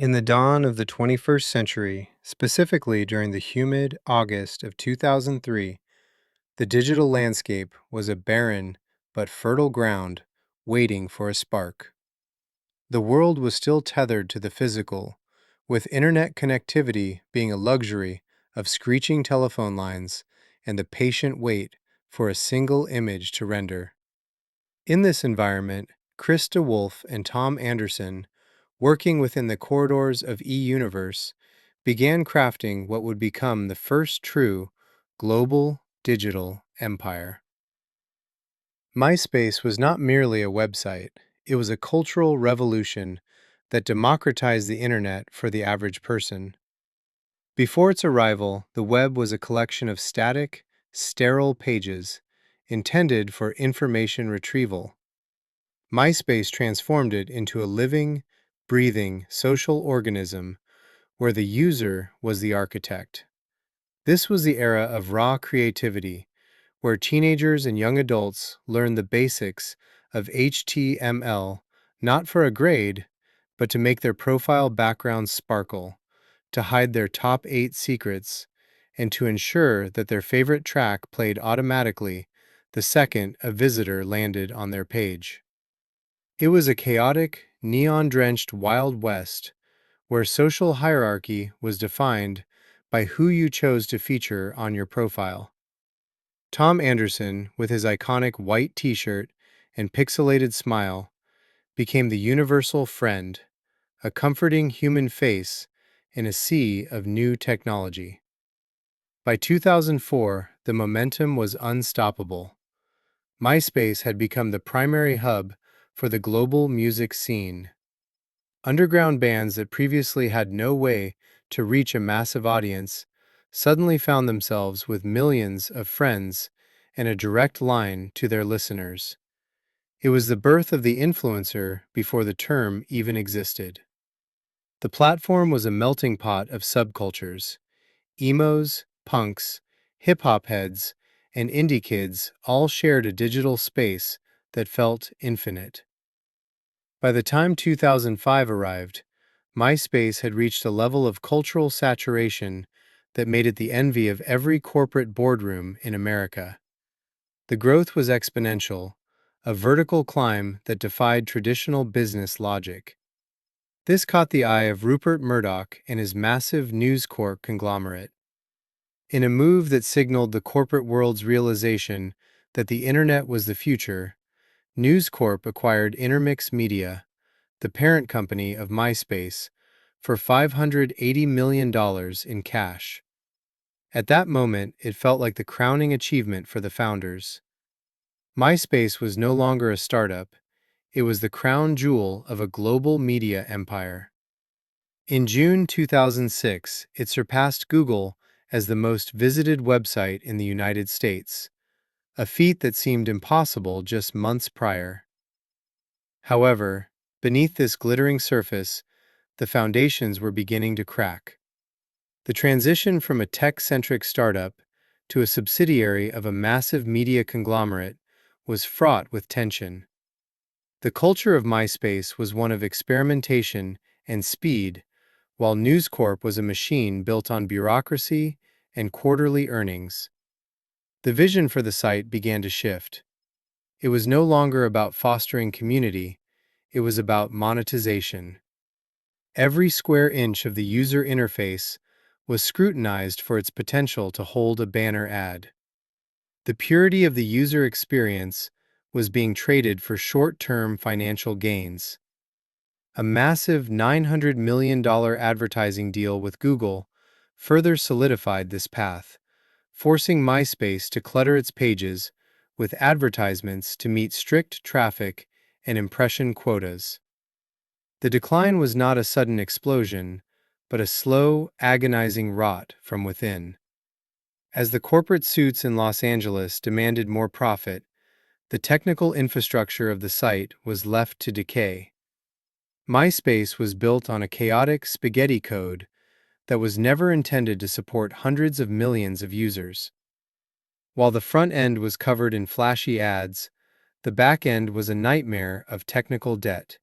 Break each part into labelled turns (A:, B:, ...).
A: In the dawn of the 21st century, specifically during the humid August of 2003, the digital landscape was a barren but fertile ground waiting for a spark. The world was still tethered to the physical, with internet connectivity being a luxury of screeching telephone lines and the patient wait for a single image to render. In this environment, Chris DeWolf and Tom Anderson, working within the corridors of e-universe, began crafting what would become the first true global digital empire. MySpace was not merely a website, it was a cultural revolution that democratized the internet for the average person. Before its arrival, the web was a collection of static, sterile pages intended for information retrieval. MySpace transformed it into a living, breathing social organism where the user was the architect. This was the era of raw creativity, where teenagers and young adults learned the basics of HTML not for a grade, but to make their profile backgrounds sparkle, to hide their top 8 secrets, and to ensure that their favorite track played automatically the second a visitor landed on their page. It was a chaotic, neon-drenched Wild West where social hierarchy was defined by who you chose to feature on your profile. Tom Anderson, with his iconic white t-shirt and pixelated smile, became the universal friend, a comforting human face in a sea of new technology. By 2004, the momentum was unstoppable. MySpace had become the primary hub for the global music scene. Underground bands that previously had no way to reach a massive audience suddenly found themselves with millions of friends and a direct line to their listeners. It was the birth of the influencer before the term even existed. The platform was a melting pot of subcultures. Emos, punks, hip-hop heads, and indie kids all shared a digital space that felt infinite. By the time 2005 arrived, MySpace had reached a level of cultural saturation that made it the envy of every corporate boardroom in America. The growth was exponential, a vertical climb that defied traditional business logic. This caught the eye of Rupert Murdoch and his massive News Corp conglomerate. In a move that signaled the corporate world's realization that the internet was the future, News Corp acquired Intermix Media, the parent company of MySpace, for $580 million in cash. At that moment, it felt like the crowning achievement for the founders. MySpace was no longer a startup, it was the crown jewel of a global media empire. In June 2006, it surpassed Google as the most visited website in the United States, a feat that seemed impossible just months prior. However, beneath this glittering surface, the foundations were beginning to crack. The transition from a tech-centric startup to a subsidiary of a massive media conglomerate was fraught with tension. The culture of MySpace was one of experimentation and speed, while News Corp was a machine built on bureaucracy and quarterly earnings. The vision for the site began to shift. It was no longer about fostering community, it was about monetization. Every square inch of the user interface was scrutinized for its potential to hold a banner ad. The purity of the user experience was being traded for short-term financial gains. A massive $900 million advertising deal with Google further solidified this path, forcing MySpace to clutter its pages with advertisements to meet strict traffic and impression quotas. The decline was not a sudden explosion, but a slow, agonizing rot from within. As the corporate suits in Los Angeles demanded more profit, the technical infrastructure of the site was left to decay. MySpace was built on a chaotic spaghetti code that was never intended to support hundreds of millions of users. While the front end was covered in flashy ads, the back end was a nightmare of technical debt.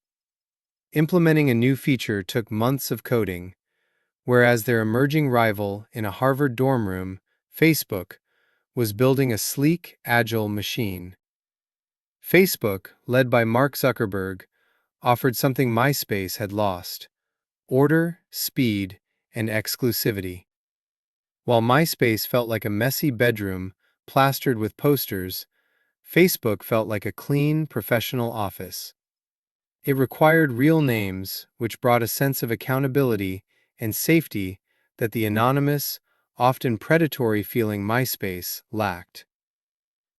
A: Implementing a new feature took months of coding, whereas their emerging rival in a Harvard dorm room, Facebook, was building a sleek, agile machine. Facebook, led by Mark Zuckerberg, offered something MySpace had lost: order, speed, and exclusivity. While MySpace felt like a messy bedroom plastered with posters, Facebook felt like a clean, professional office. It required real names, which brought a sense of accountability and safety that the anonymous, often predatory feeling MySpace lacked.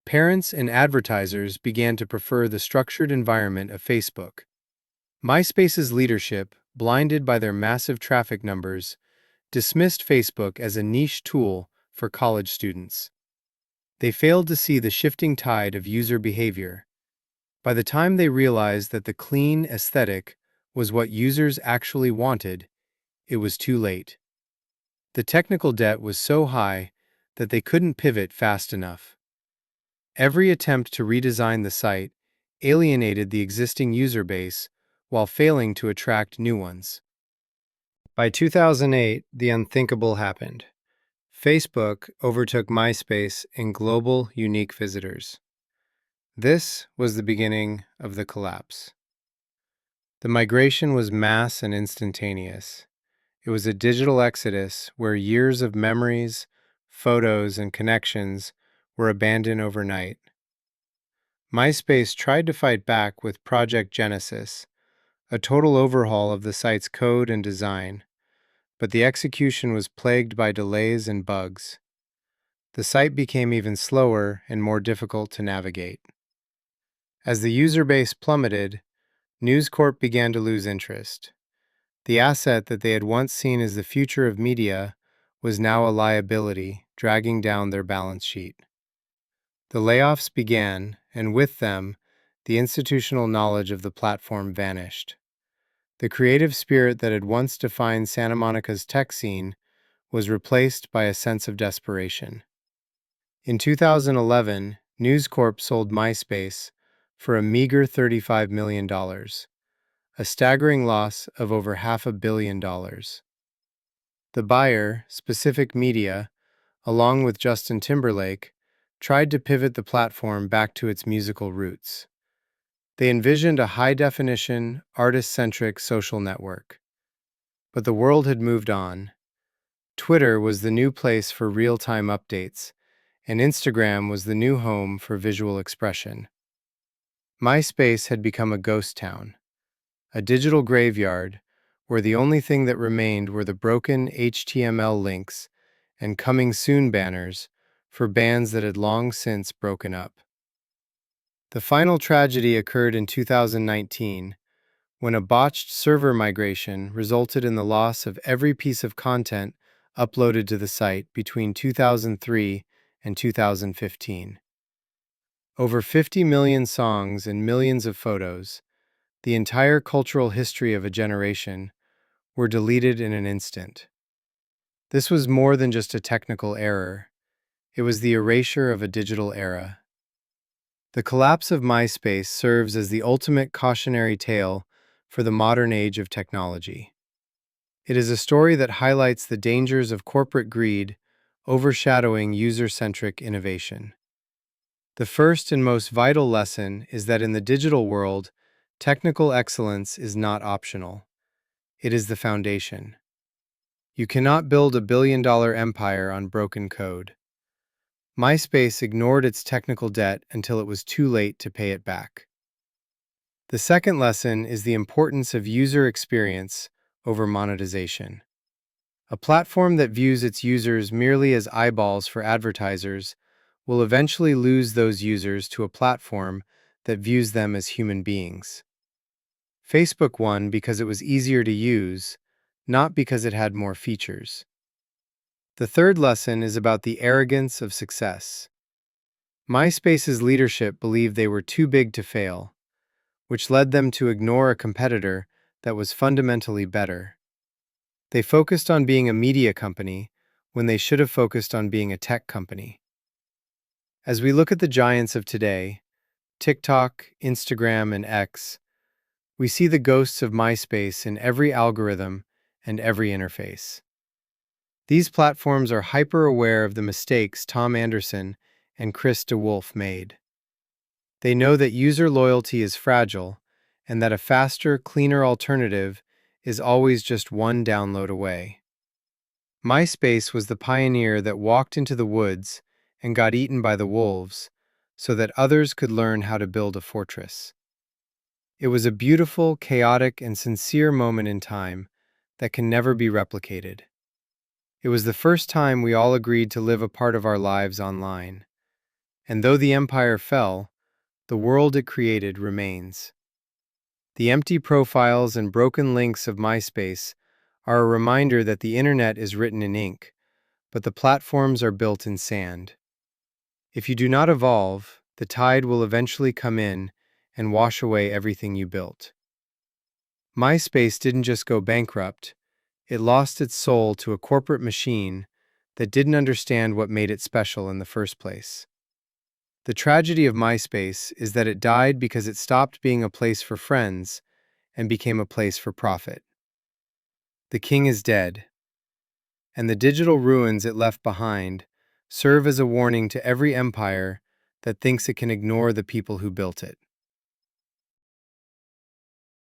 A: Parents and advertisers began to prefer the structured environment of Facebook. MySpace's leadership, blinded by their massive traffic numbers, dismissed Facebook as a niche tool for college students. They failed to see the shifting tide of user behavior. By the time they realized that the clean aesthetic was what users actually wanted, it was too late. The technical debt was so high that they couldn't pivot fast enough. Every attempt to redesign the site alienated the existing user base while failing to attract new ones. By 2008, the unthinkable happened. Facebook overtook MySpace in global unique visitors. This was the beginning of the collapse. The migration was mass and instantaneous. It was a digital exodus where years of memories, photos, and connections were abandoned overnight. MySpace tried to fight back with Project Genesis, a total overhaul of the site's code and design, but the execution was plagued by delays and bugs. The site became even slower and more difficult to navigate. As the user base plummeted, News Corp began to lose interest. The asset that they had once seen as the future of media was now a liability, dragging down their balance sheet. The layoffs began, and with them, the institutional knowledge of the platform vanished. The creative spirit that had once defined Santa Monica's tech scene was replaced by a sense of desperation. In 2011, News Corp sold MySpace for a meager $35 million, a staggering loss of over $500 million. The buyer, Specific Media, along with Justin Timberlake, tried to pivot the platform back to its musical roots. They envisioned a high-definition, artist-centric social network. But the world had moved on. Twitter was the new place for real-time updates, and Instagram was the new home for visual expression. MySpace had become a ghost town, a digital graveyard where the only thing that remained were the broken HTML links and coming soon banners for bands that had long since broken up. The final tragedy occurred in 2019, when a botched server migration resulted in the loss of every piece of content uploaded to the site between 2003 and 2015. Over 50 million songs and millions of photos, the entire cultural history of a generation, were deleted in an instant. This was more than just a technical error. It was the erasure of a digital era. The collapse of MySpace serves as the ultimate cautionary tale for the modern age of technology. It is a story that highlights the dangers of corporate greed overshadowing user-centric innovation. The first and most vital lesson is that in the digital world, technical excellence is not optional. It is the foundation. You cannot build a billion-dollar empire on broken code. MySpace ignored its technical debt until it was too late to pay it back. The second lesson is the importance of user experience over monetization. A platform that views its users merely as eyeballs for advertisers will eventually lose those users to a platform that views them as human beings. Facebook won because it was easier to use, not because it had more features. The third lesson is about the arrogance of success. MySpace's leadership believed they were too big to fail, which led them to ignore a competitor that was fundamentally better. They focused on being a media company when they should have focused on being a tech company. As we look at the giants of today, TikTok, Instagram, and X, We see the ghosts of MySpace in every algorithm and every interface. These platforms are hyper-aware of the mistakes Tom Anderson and Chris DeWolf made. They know that user loyalty is fragile and that a faster, cleaner alternative is always just one download away. MySpace was the pioneer that walked into the woods and got eaten by the wolves so that others could learn how to build a fortress. It was a beautiful, chaotic, and sincere moment in time that can never be replicated. It was the first time we all agreed to live a part of our lives online. And though the empire fell, the world it created remains. The empty profiles and broken links of MySpace are a reminder that the internet is written in ink, but the platforms are built in sand. If you do not evolve, the tide will eventually come in and wash away everything you built. MySpace didn't just go bankrupt, it lost its soul to a corporate machine that didn't understand what made it special in the first place. The tragedy of MySpace is that it died because it stopped being a place for friends and became a place for profit. The king is dead, and the digital ruins it left behind serve as a warning to every empire that thinks it can ignore the people who built it.